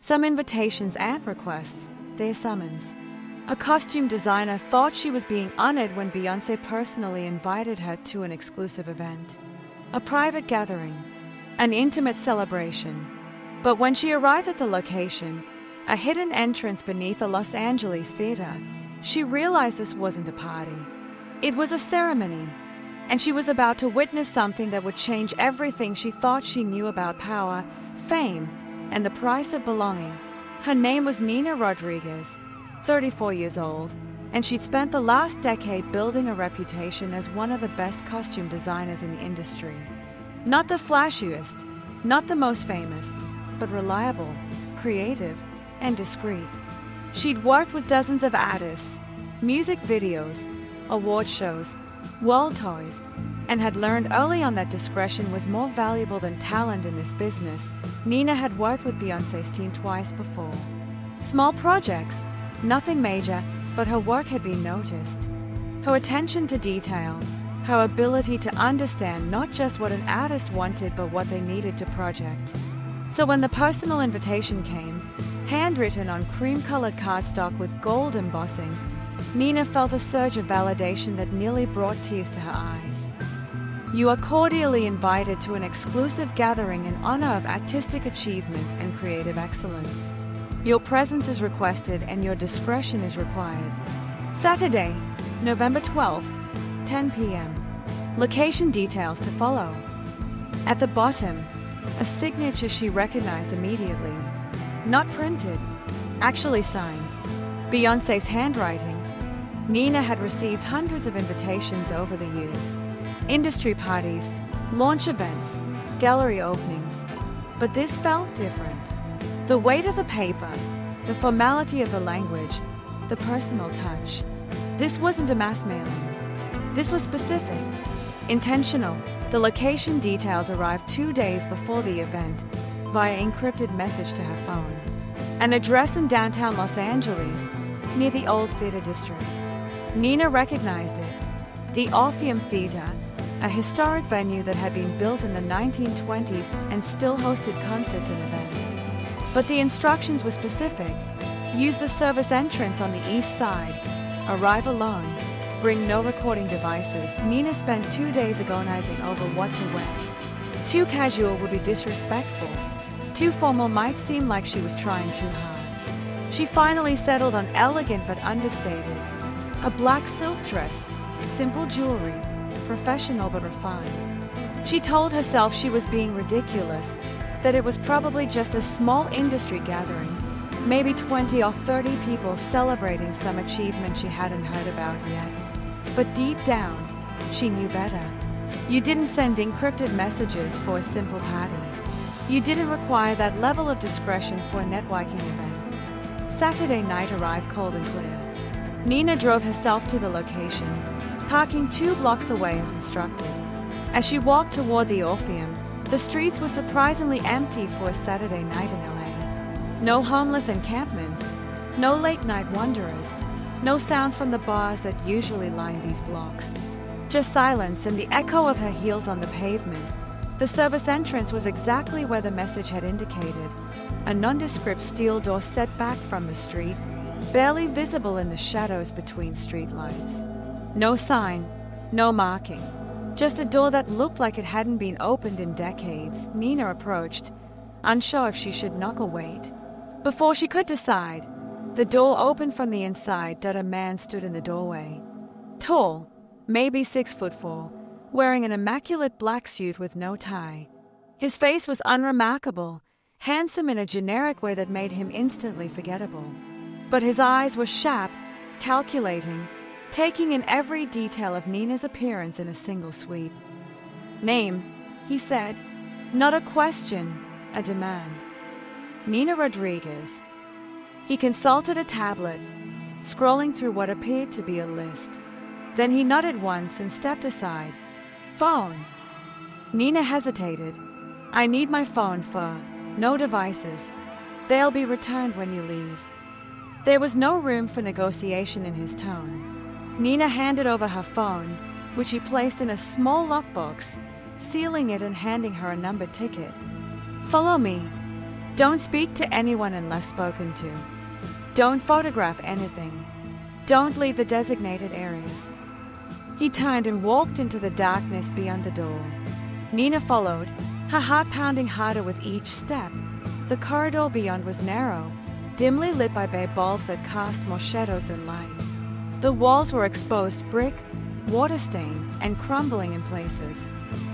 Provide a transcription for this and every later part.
Some invitations and requests, their summons. A costume designer thought she was being honored when Beyoncé personally invited her to an exclusive event. A private gathering, an intimate celebration. But when she arrived at the location, a hidden entrance beneath a Los Angeles theater, she realized this wasn't a party. It was a ceremony, and she was about to witness something that would change everything she thought she knew about power, fame, and the price of belonging. Her name was Nina Rodriguez, 34 years old, and she'd spent the last decade building a reputation as one of the best costume designers in the industry. Not the flashiest, not the most famous, but reliable, creative, and discreet. She'd worked with dozens of artists, music videos, award shows, world tours, and had learned early on that discretion was more valuable than talent in this business. Nina had worked with Beyoncé's team twice before. Small projects, nothing major, but her work had been noticed. Her attention to detail, her ability to understand not just what an artist wanted but what they needed to project. So when the personal invitation came, handwritten on cream-colored cardstock with gold embossing, Nina felt a surge of validation that nearly brought tears to her eyes. You are cordially invited to an exclusive gathering in honor of artistic achievement and creative excellence. Your presence is requested and your discretion is required. Saturday, November 12th, 10 p.m. Location details to follow. At the bottom, a signature she recognized immediately. Not printed, actually signed. Beyoncé's handwriting. Nina had received hundreds of invitations over the years. Industry parties, launch events, gallery openings. But this felt different. The weight of the paper, the formality of the language, the personal touch. This wasn't a mass mailing. This was specific, intentional. The location details arrived 2 days before the event via encrypted message to her phone. An address in downtown Los Angeles, near the old theater district. Nina recognized it. The Orpheum Theater, a historic venue that had been built in the 1920s and still hosted concerts and events. But the instructions were specific. Use the service entrance on the east side. Arrive alone. Bring no recording devices. Nina spent 2 days agonizing over what to wear. Too casual would be disrespectful. Too formal might seem like she was trying too hard. She finally settled on elegant but understated. A black silk dress, simple jewelry, professional but refined. She told herself she was being ridiculous, that it was probably just a small industry gathering, maybe 20 or 30 people celebrating some achievement she hadn't heard about yet. But deep down, she knew better. You didn't send encrypted messages for a simple party. You didn't require that level of discretion for a networking event. Saturday night arrived cold and clear. Nina drove herself to the location, parking 2 blocks away as instructed. As she walked toward the Orpheum, the streets were surprisingly empty for a Saturday night in LA. No homeless encampments, no late-night wanderers, no sounds from the bars that usually line these blocks. Just silence and the echo of her heels on the pavement. The service entrance was exactly where the message had indicated. A nondescript steel door set back from the street, barely visible in the shadows between streetlights. No sign, no marking. Just a door that looked like it hadn't been opened in decades. Nina approached, unsure if she should knock or wait. Before she could decide, the door opened from the inside. A man stood in the doorway. Tall, maybe 6'4", wearing an immaculate black suit with no tie. His face was unremarkable, handsome in a generic way that made him instantly forgettable. But his eyes were sharp, calculating, taking in every detail of Nina's appearance in a single sweep. Name, he said. Not a question, a demand. Nina Rodriguez. He consulted a tablet, scrolling through what appeared to be a list. Then he nodded once and stepped aside. Phone. Nina hesitated. I need my phone for no devices. They'll be returned when you leave. There was no room for negotiation in his tone. Nina handed over her phone, which he placed in a small lockbox, sealing it and handing her a numbered ticket. Follow me. Don't speak to anyone unless spoken to. Don't photograph anything. Don't leave the designated areas. He turned and walked into the darkness beyond the door. Nina followed, her heart pounding harder with each step. The corridor beyond was narrow, dimly lit by bay bulbs that cast more shadows than light. The walls were exposed brick, water-stained, and crumbling in places.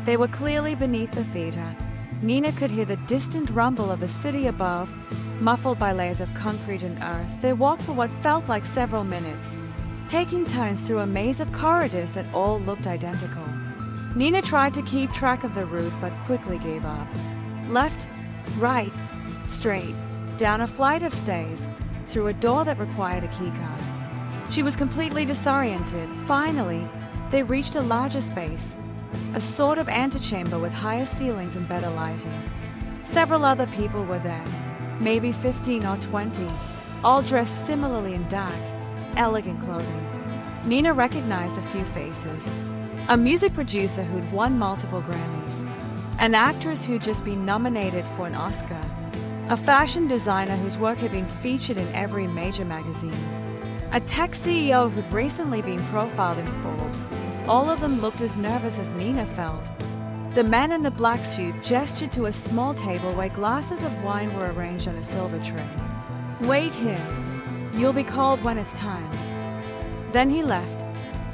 They were clearly beneath the theater. Nina could hear the distant rumble of the city above, muffled by layers of concrete and earth. They walked for what felt like several minutes, taking turns through a maze of corridors that all looked identical. Nina tried to keep track of the route but quickly gave up. Left, right, straight, down a flight of stairs, through a door that required a keycard. She was completely disoriented. Finally, they reached a larger space, a sort of antechamber with higher ceilings and better lighting. Several other people were there, maybe 15 or 20, all dressed similarly in dark, elegant clothing. Nina recognized a few faces. A music producer who'd won multiple Grammys, an actress who'd just been nominated for an Oscar, a fashion designer whose work had been featured in every major magazine, a tech CEO who'd recently been profiled in Forbes. All of them looked as nervous as Nina felt. The man in the black suit gestured to a small table where glasses of wine were arranged on a silver tray. "Wait here. You'll be called when it's time." Then he left,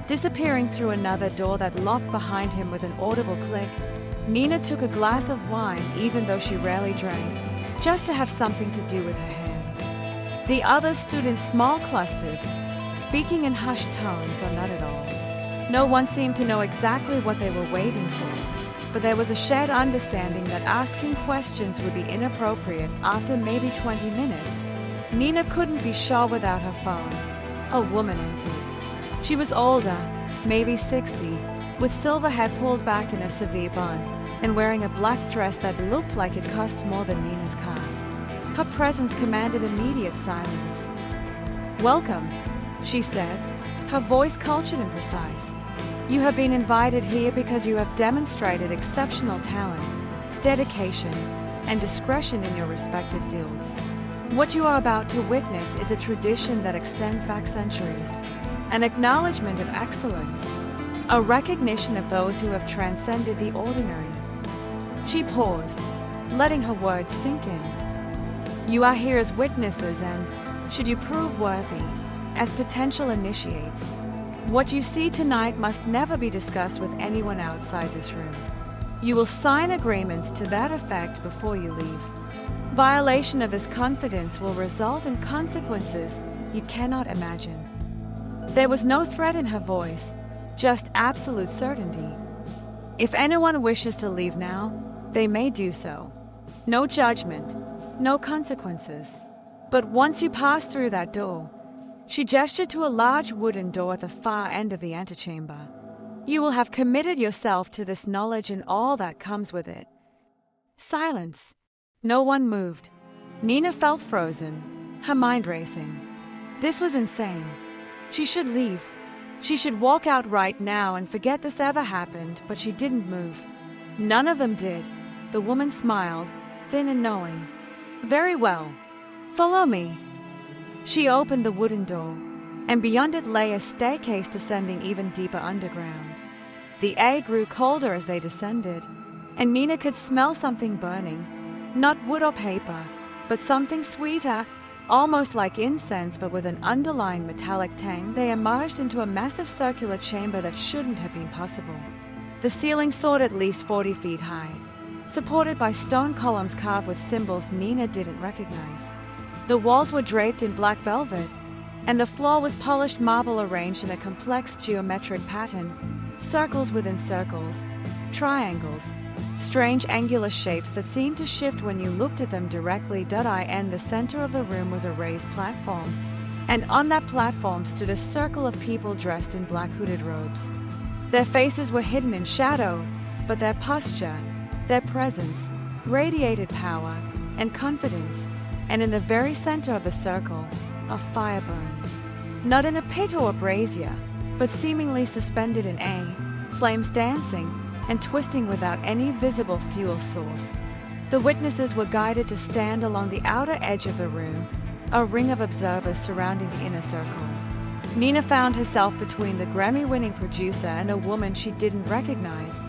disappearing through another door that locked behind him with an audible click. Nina took a glass of wine, even though she rarely drank, just to have something to do with her hands. The others stood in small clusters, speaking in hushed tones or not at all. No one seemed to know exactly what they were waiting for, but there was a shared understanding that asking questions would be inappropriate after maybe 20 minutes. Nina couldn't be sure without her phone. A woman entered. She was older, maybe 60, with silver hair pulled back in a severe bun, and wearing a black dress that looked like it cost more than Nina's car. Her presence commanded immediate silence. "Welcome," she said, her voice cultured and precise. "You have been invited here because you have demonstrated exceptional talent, dedication, and discretion in your respective fields. What you are about to witness is a tradition that extends back centuries, an acknowledgement of excellence, a recognition of those who have transcended the ordinary." She paused, letting her words sink in. "You are here as witnesses and, should you prove worthy, as potential initiates. What you see tonight must never be discussed with anyone outside this room. You will sign agreements to that effect before you leave. Violation of this confidence will result in consequences you cannot imagine." There was no threat in her voice, just absolute certainty. "If anyone wishes to leave now, they may do so. No judgment, no consequences. But once you pass through that door," she gestured to a large wooden door at the far end of the antechamber, "you will have committed yourself to this knowledge and all that comes with it." Silence. No one moved. Nina felt frozen, her mind racing. This was insane. She should leave. She should walk out right now and forget this ever happened, but she didn't move. None of them did. The woman smiled, thin and knowing. "Very well. Follow me." She opened the wooden door, and beyond it lay a staircase descending even deeper underground. The air grew colder as they descended, and Nina could smell something burning. Not wood or paper, but something sweeter, almost like incense but with an underlying metallic tang. They emerged into a massive circular chamber that shouldn't have been possible. The ceiling soared at least 40 feet high, supported by stone columns carved with symbols Nina didn't recognize. The walls were draped in black velvet, and the floor was polished marble arranged in a complex geometric pattern, circles within circles, triangles, strange angular shapes that seemed to shift when you looked at them directly. In the center of the room was a raised platform, and on that platform stood a circle of people dressed in black hooded robes. Their faces were hidden in shadow, but their posture, their presence, radiated power and confidence, and in the very center of the circle, a fire burned. Not in a pit or a brazier, but seemingly suspended in air, flames dancing and twisting without any visible fuel source. The witnesses were guided to stand along the outer edge of the room, a ring of observers surrounding the inner circle. Nina found herself between the Grammy-winning producer and a woman she didn't recognize,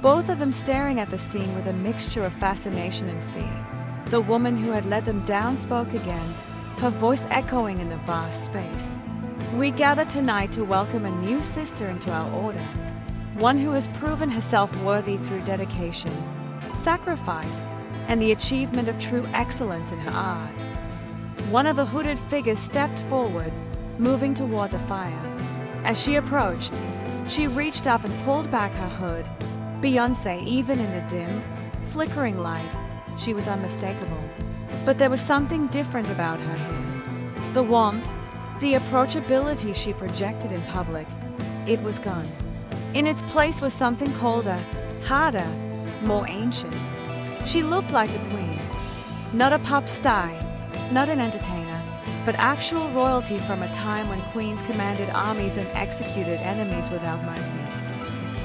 both of them staring at the scene with a mixture of fascination and fear. The woman who had let them down spoke again, her voice echoing in the vast space. "We gather tonight to welcome a new sister into our order, one who has proven herself worthy through dedication, sacrifice, and the achievement of true excellence in her art." One of the hooded figures stepped forward, moving toward the fire. As she approached, she reached up and pulled back her hood. Beyoncé, even in the dim, flickering light, she was unmistakable. But there was something different about her here. The warmth, the approachability she projected in public, it was gone. In its place was something colder, harder, more ancient. She looked like a queen. Not a pop star, not an entertainer, but actual royalty from a time when queens commanded armies and executed enemies without mercy.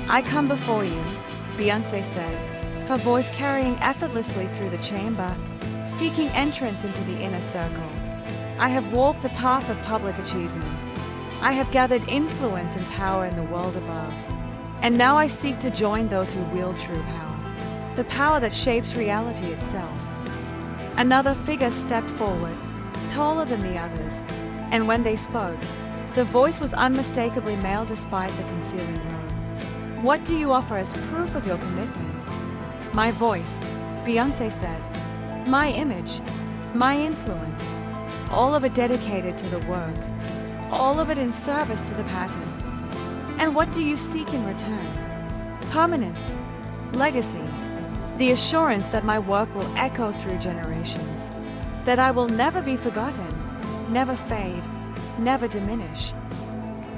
"I come before you," Beyoncé said, her voice carrying effortlessly through the chamber, seeking entrance into the inner circle. "I have walked the path of public achievement. I have gathered influence and power in the world above. And now I seek to join those who wield true power, the power that shapes reality itself." Another figure stepped forward, taller than the others, and when they spoke, the voice was unmistakably male despite the concealing robe. "What do you offer as proof of your commitment?" "My voice," Beyoncé said. "My image, my influence, all of it dedicated to the work, all of it in service to the pattern." "And what do you seek in return?" "Permanence, legacy, the assurance that my work will echo through generations, that I will never be forgotten, never fade, never diminish."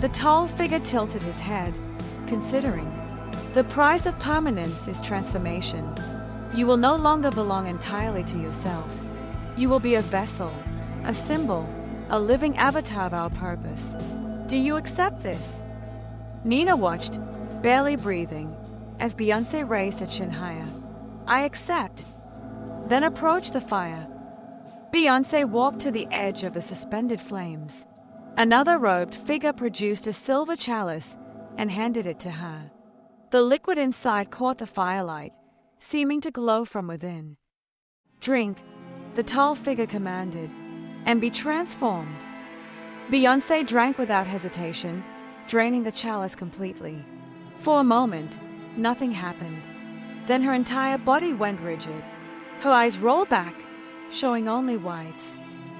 The tall figure tilted his head, considering. "The price of permanence is transformation. You will no longer belong entirely to yourself. You will be a vessel, a symbol, a living avatar of our purpose. Do you accept this?" Nina watched, barely breathing, as Beyoncé raised her chin higher. "I accept." Then approached the fire. Beyoncé walked to the edge of the suspended flames. Another robed figure produced a silver chalice and handed it to her. The liquid inside caught the firelight, seeming to glow from within. "Drink," the tall figure commanded, "and be transformed." Beyoncé drank without hesitation, draining the chalice completely. For a moment, nothing happened. Then her entire body went rigid. Her eyes rolled back, showing only whites.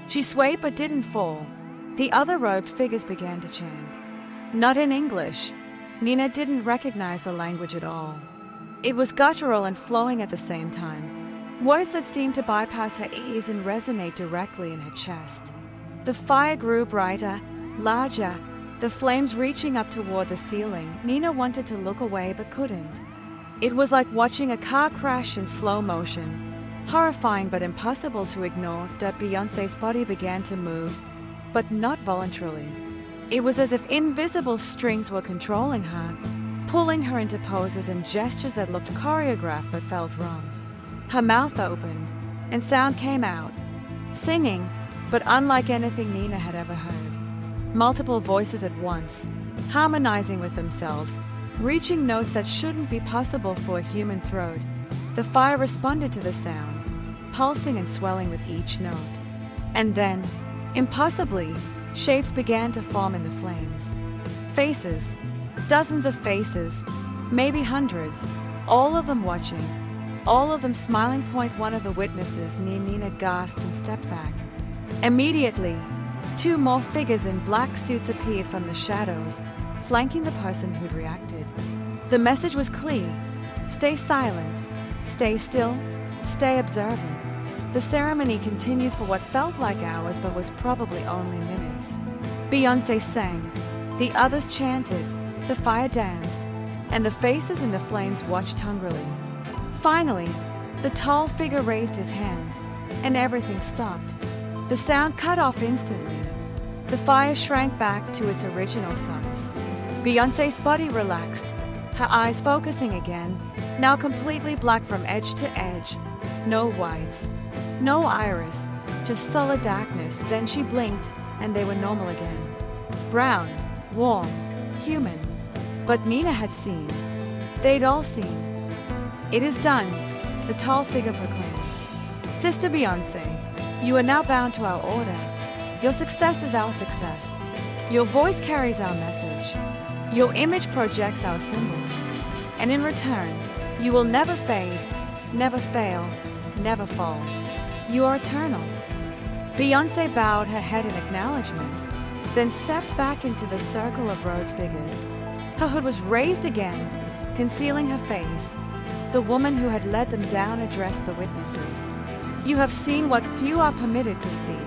She swayed but didn't fall. The other robed figures began to chant. Not in English. Nina didn't recognize the language at all. It was guttural and flowing at the same time, words that seemed to bypass her ears and resonate directly in her chest. The fire grew brighter, larger, the flames reaching up toward the ceiling. Nina wanted to look away but couldn't. It was like watching a car crash in slow motion. Horrifying but impossible to ignore that Beyoncé's body began to move, but not voluntarily. It was as if invisible strings were controlling her, pulling her into poses and gestures that looked choreographed but felt wrong. Her mouth opened, and sound came out, singing, but unlike anything Nina had ever heard. Multiple voices at once, harmonizing with themselves, reaching notes that shouldn't be possible for a human throat. The fire responded to the sound, pulsing and swelling with each note. And then, impossibly, shapes began to form in the flames. Faces, dozens of faces, maybe hundreds, all of them watching, all of them smiling. One of the witnesses near Nina gasped and stepped back. Immediately, two more figures in black suits appeared from the shadows, flanking the person who'd reacted. The message was clear: stay silent, stay still, stay observant. The ceremony continued for what felt like hours but was probably only minutes. Beyoncé sang, the others chanted, the fire danced, and the faces in the flames watched hungrily. Finally, the tall figure raised his hands, and everything stopped. The sound cut off instantly. The fire shrank back to its original size. Beyoncé's body relaxed, her eyes focusing again, now completely black from edge to edge. No whites, no iris, just solid darkness. Then she blinked, and they were normal again. Brown, warm, human. But Nina had seen. They'd all seen. "It is done," the tall figure proclaimed. "Sister Beyoncé, you are now bound to our order. Your success is our success. Your voice carries our message. Your image projects our symbols. And in return, you will never fade, never fail, never fall. You are eternal." Beyoncé bowed her head in acknowledgement, then stepped back into the circle of robed figures. Her hood was raised again, concealing her face. The woman who had led them down addressed the witnesses. "You have seen what few are permitted to see,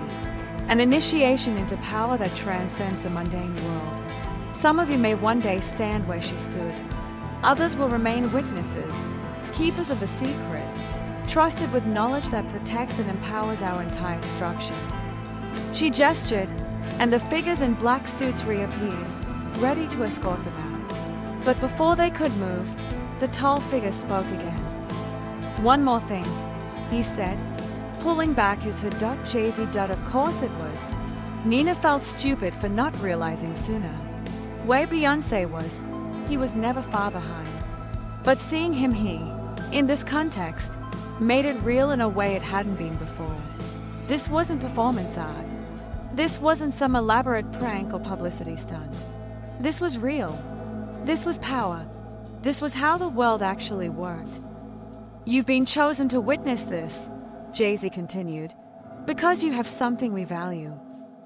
an initiation into power that transcends the mundane world. Some of you may one day stand where she stood. Others will remain witnesses, keepers of the secret, trusted with knowledge that protects and empowers our entire structure." She gestured, and the figures in black suits reappeared, ready to escort them out. But before they could move, the tall figure spoke again. "One more thing," he said, pulling back his hood. Jay-Z. Of course it was. Nina felt stupid for not realizing sooner. Where Beyoncé was, he was never far behind. But seeing him in this context, made it real in a way it hadn't been before. This wasn't performance art. This wasn't some elaborate prank or publicity stunt. This was real. This was power. This was how the world actually worked. "You've been chosen to witness this," Jay-Z continued, "because you have something we value.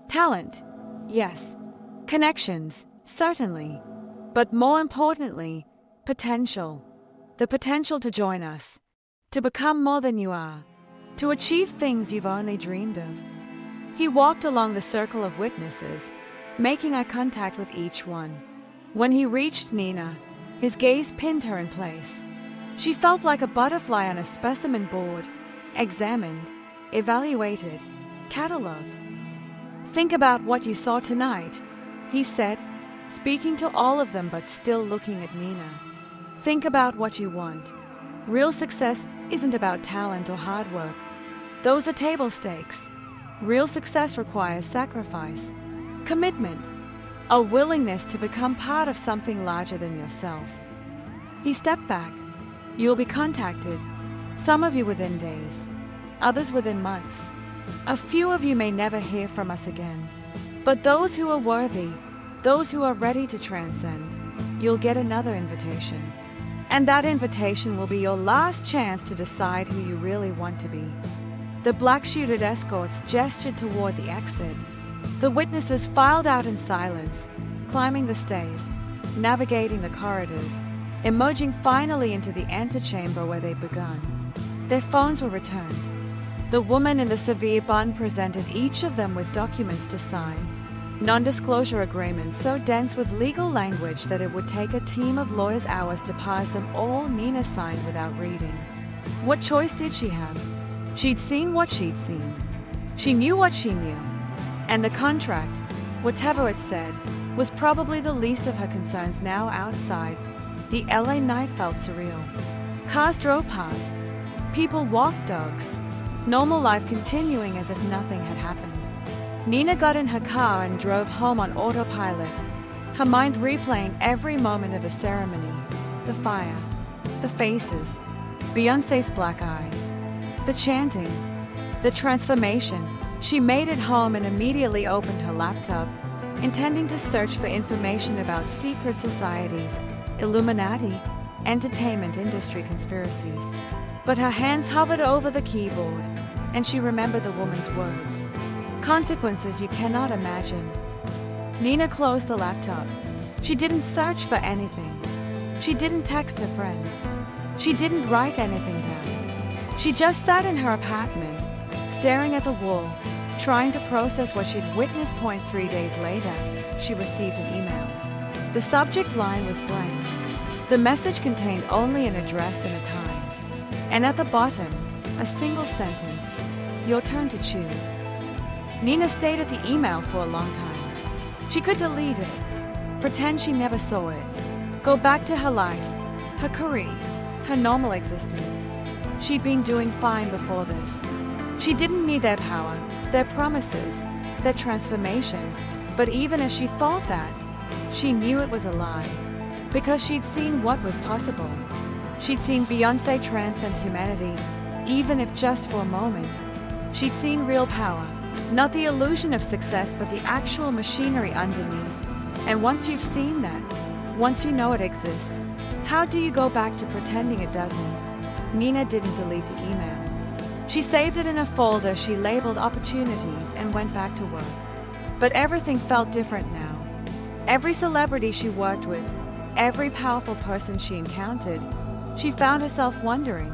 Talent, yes. Connections, certainly. But more importantly, potential. The potential to join us. To become more than you are. To achieve things you've only dreamed of." He walked along the circle of witnesses, making eye contact with each one. When he reached Nina, his gaze pinned her in place. She felt like a butterfly on a specimen board, examined, evaluated, catalogued. "Think about what you saw tonight," he said, speaking to all of them but still looking at Nina. "Think about what you want. Real success isn't about talent or hard work. Those are table stakes. Real success requires sacrifice, commitment, a willingness to become part of something larger than yourself." He stepped back. "You'll be contacted, some of you within days, others within months. A few of you may never hear from us again. But those who are worthy, those who are ready to transcend, you'll get another invitation. And that invitation will be your last chance to decide who you really want to be." The black-suited escorts gestured toward the exit. The witnesses filed out in silence, climbing the stairs, navigating the corridors, emerging finally into the antechamber where they'd begun. Their phones were returned. The woman in the severe bun presented each of them with documents to sign, non-disclosure agreements so dense with legal language that it would take a team of lawyers hours to parse them all. Nina signed without reading. What choice did she have? She'd seen what she'd seen. She knew what she knew. And the contract, whatever it said, was probably the least of her concerns now. Outside, the LA night felt surreal. Cars drove past. People walked dogs. Normal life continuing as if nothing had happened. Nina got in her car and drove home on autopilot, her mind replaying every moment of the ceremony, the fire, the faces, Beyoncé's black eyes, the chanting, the transformation. She made it home and immediately opened her laptop, intending to search for information about secret societies, Illuminati, entertainment industry conspiracies. But her hands hovered over the keyboard, and she remembered the woman's words. Consequences you cannot imagine. Nina closed the laptop. She didn't search for anything. She didn't text her friends. She didn't write anything down. She just sat in her apartment, staring at the wall, trying to process what she'd witnessed. 3 days later, she received an email. The subject line was blank. The message contained only an address and a time. And at the bottom, a single sentence, "Your turn to choose." Nina stayed at the email for a long time. She could delete it, pretend she never saw it, go back to her life, her career, her normal existence. She'd been doing fine before this. She didn't need their power, their promises, their transformation, but even as she thought that, she knew it was a lie. Because she'd seen what was possible. She'd seen Beyoncé transcend humanity, even if just for a moment. She'd seen real power, not the illusion of success, but the actual machinery underneath. And once you've seen that, once you know it exists, how do you go back to pretending it doesn't? Nina didn't delete the email. She saved it in a folder she labeled opportunities and went back to work. But everything felt different now. Every celebrity she worked with, every powerful person she encountered, she found herself wondering,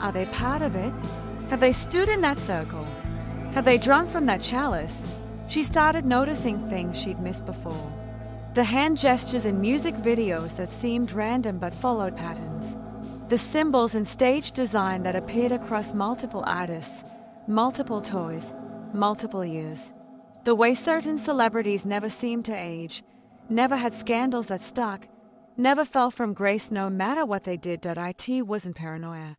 are they part of it? Have they stood in that circle? Have they drunk from that chalice? She started noticing things she'd missed before. The hand gestures in music videos that seemed random but followed patterns. The symbols and stage design that appeared across multiple artists, multiple toys, multiple years. The way certain celebrities never seemed to age, never had scandals that stuck, never fell from grace no matter what they did. It wasn't paranoia.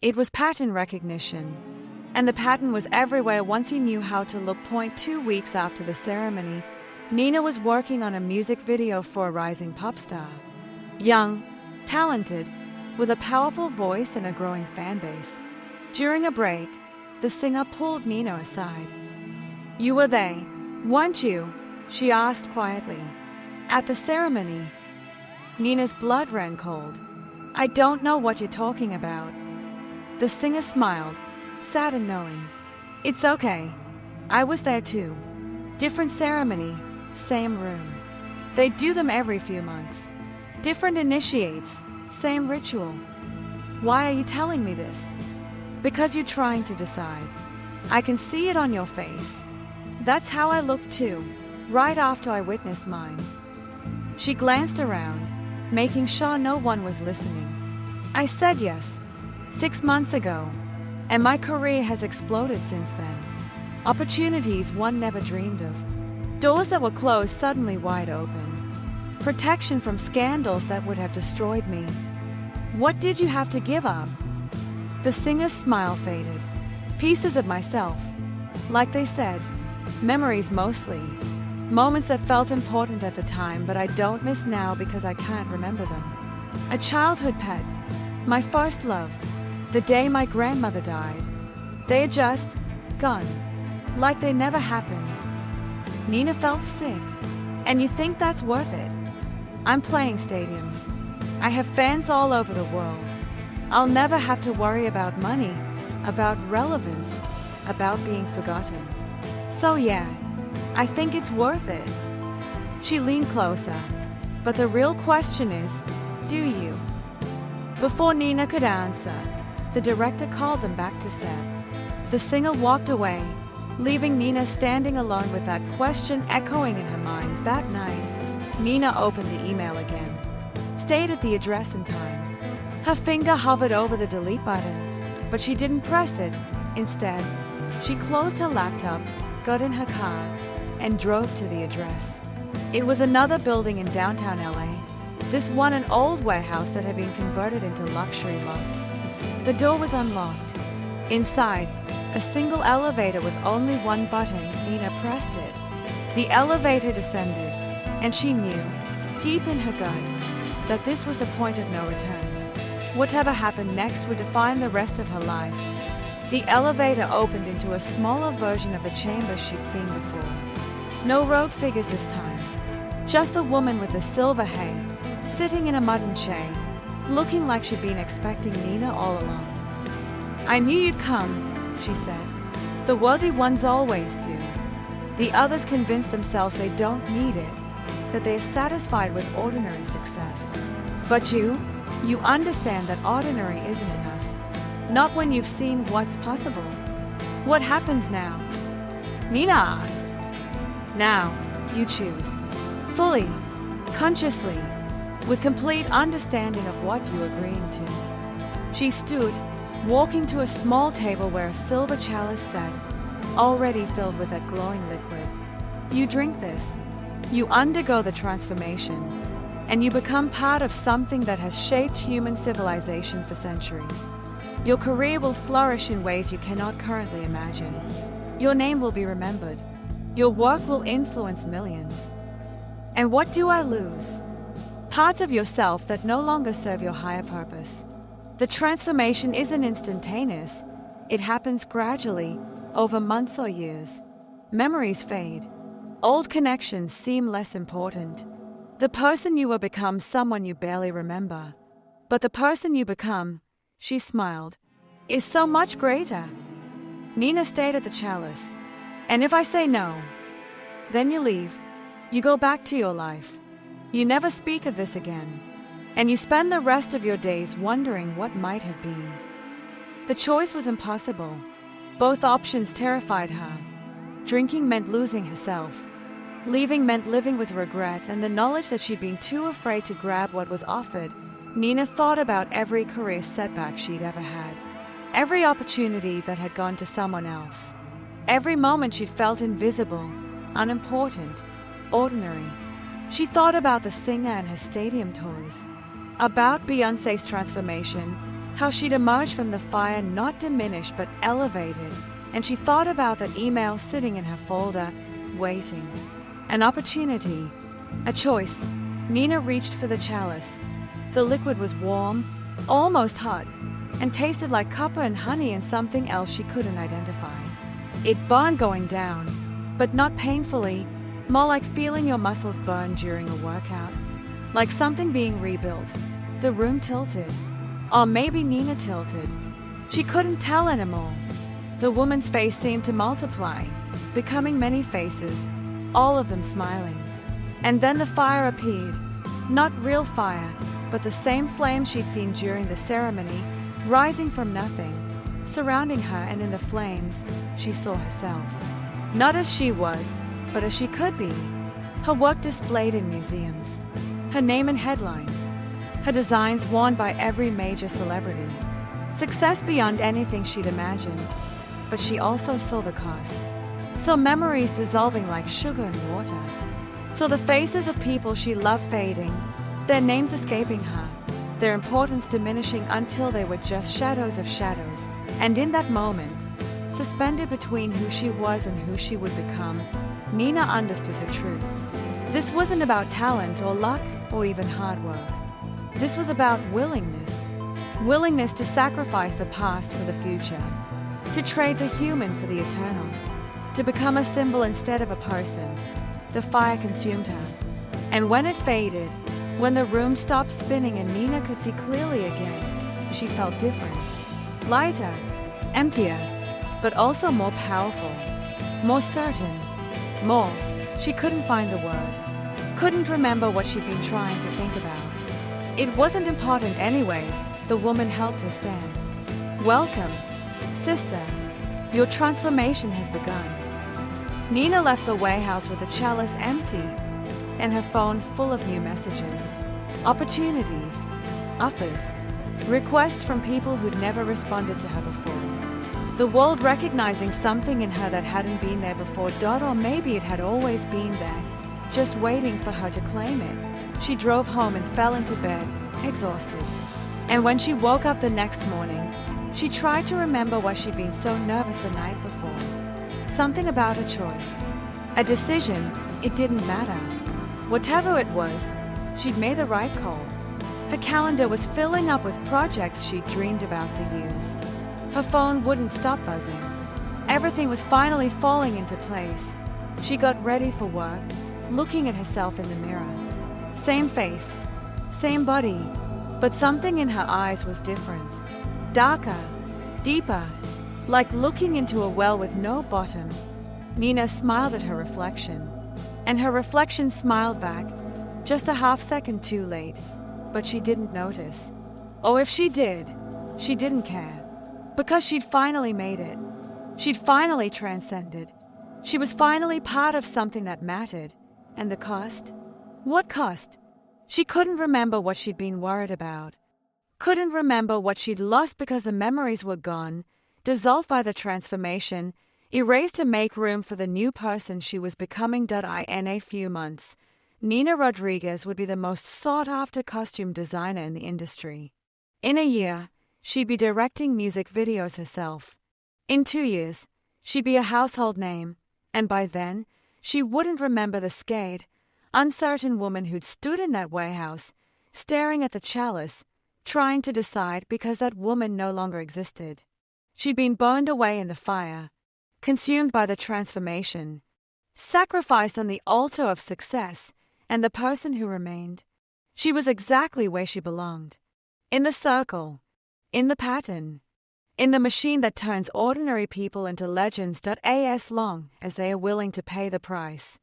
It was pattern recognition. And the pattern was everywhere once you knew how to look. 2 weeks after the ceremony, Nina was working on a music video for a rising pop star. Young, talented, with a powerful voice and a growing fan base. During a break, the singer pulled Nina aside. "You were there, weren't you?" she asked quietly. "At the ceremony?" Nina's blood ran cold. "I don't know what you're talking about." The singer smiled, sad and knowing. "It's okay. I was there too. Different ceremony, same room. They do them every few months. Different initiates, same ritual. Why are you telling me this?" "Because you're trying to decide. I can see it on your face. That's how I looked too, right after I witnessed mine." She glanced around, making sure no one was listening. "I said yes, 6 months ago, and my career has exploded since then. Opportunities one never dreamed of. Doors that were closed suddenly wide open. Protection from scandals that would have destroyed me. What did you have to give up?" The singer's smile faded. "Pieces of myself. Like they said, memories mostly. Moments that felt important at the time, but I don't miss now because I can't remember them. A childhood pet. My first love. The day my grandmother died. They are just gone. Like they never happened." Nina felt sick. "And you think that's worth it? I'm playing stadiums. I have fans all over the world. I'll never have to worry about money, about relevance, about being forgotten. So yeah, I think it's worth it." She leaned closer. "But the real question is, do you?" Before Nina could answer, the director called them back to set. The singer walked away, leaving Nina standing alone with that question echoing in her mind. That night, Nina opened the email again, stayed at the address and time. Her finger hovered over the delete button, but she didn't press it. Instead, she closed her laptop, got in her car, and drove to the address. It was another building in downtown LA, this one an old warehouse that had been converted into luxury lofts. The door was unlocked. Inside, a single elevator with only one button. Nina pressed it. The elevator descended, and she knew, deep in her gut, that this was the point of no return. Whatever happened next would define the rest of her life. The elevator opened into a smaller version of the chamber she'd seen before. No rogue figures this time. Just the woman with the silver hair, sitting in a mutton chair, looking like she'd been expecting Nina all along. "I knew you'd come," she said. "The worthy ones always do. The others convince themselves they don't need it, that they are satisfied with ordinary success. But you understand that ordinary isn't enough. Not when you've seen what's possible. What happens now?" Nina asked. "Now, you choose. Fully, consciously, with complete understanding of what you're agreeing to." She stood, walking to a small table where a silver chalice sat, already filled with that glowing liquid. "You drink this. You undergo the transformation. and you become part of something that has shaped human civilization for centuries. Your career will flourish in ways you cannot currently imagine. Your name will be remembered. Your work will influence millions. And what do I lose? Parts of yourself that no longer serve your higher purpose. The transformation isn't instantaneous. It happens gradually, over months or years. Memories fade. Old connections seem less important. The person you were becomes someone you barely remember. But the person you become, she smiled, is so much greater. Nina stayed at the chalice. And if I say no, then you leave. You go back to your life. You never speak of this again. And you spend the rest of your days wondering what might have been. The choice was impossible. Both options terrified her. Drinking meant losing herself. Leaving meant living with regret and the knowledge that she'd been too afraid to grab what was offered. Nina thought about every career setback she'd ever had. Every opportunity that had gone to someone else. Every moment she'd felt invisible, unimportant, ordinary. She thought about the singer and her stadium tours. About Beyoncé's transformation, how she'd emerged from the fire not diminished but elevated. And she thought about that email sitting in her folder, waiting. An opportunity. A choice. Nina reached for the chalice. The liquid was warm, almost hot, and tasted like copper and honey and something else she couldn't identify. It burned going down, but not painfully, more like feeling your muscles burn during a workout. Like something being rebuilt. The room tilted. Or maybe Nina tilted. She couldn't tell anymore. The woman's face seemed to multiply, becoming many faces, all of them smiling. And then the fire appeared. Not real fire, but the same flame she'd seen during the ceremony, rising from nothing, surrounding her, and in the flames, she saw herself. Not as she was, but as she could be. Her work displayed in museums. Her name in headlines. Her designs worn by every major celebrity. Success beyond anything she'd imagined. But she also saw the cost. Saw memories dissolving like sugar in water. Saw the faces of people she loved fading, their names escaping her, their importance diminishing until they were just shadows of shadows. And in that moment, suspended between who she was and who she would become, Nina understood the truth. This wasn't about talent or luck or even hard work. This was about willingness. Willingness to sacrifice the past for the future. To trade the human for the eternal. To become a symbol instead of a person. The fire consumed her. And when it faded, when the room stopped spinning and Nina could see clearly again, she felt different. Lighter, emptier, but also more powerful. More certain. More. She couldn't find the word. Couldn't remember what she'd been trying to think about. It wasn't important anyway. The woman helped her stand. Welcome, sister. Your transformation has begun. Nina left the warehouse with the chalice empty and her phone full of new messages. Opportunities, offers, requests from people who'd never responded to her before. The world recognizing something in her that hadn't been there before, or maybe it had always been there, just waiting for her to claim it. She drove home and fell into bed, exhausted. And when she woke up the next morning, she tried to remember why she'd been so nervous the night before. Something about a choice. A decision. It didn't matter. Whatever it was, she'd made the right call. Her calendar was filling up with projects she'd dreamed about for years. Her phone wouldn't stop buzzing. Everything was finally falling into place. She got ready for work, looking at herself in the mirror. Same face, same body, but something in her eyes was different. Darker, deeper, like looking into a well with no bottom. Nina smiled at her reflection, and her reflection smiled back, just a half second too late, but she didn't notice. Or if she did, she didn't care, because she'd finally made it. She'd finally transcended. She was finally part of something that mattered. And the cost? What cost? She couldn't remember what she'd been worried about. Couldn't remember what she'd lost because the memories were gone, dissolved by the transformation, erased to make room for the new person she was becoming. In a few months, Nina Rodriguez would be the most sought-after costume designer in the industry. In a year, she'd be directing music videos herself. In 2 years, she'd be a household name, and by then, she wouldn't remember the scared, uncertain woman who'd stood in that warehouse, staring at the chalice, trying to decide because that woman no longer existed. She'd been burned away in the fire, consumed by the transformation, sacrificed on the altar of success, and the person who remained. She was exactly where she belonged. In the circle, in the pattern, in the machine that turns ordinary people into legends as long as they are willing to pay the price.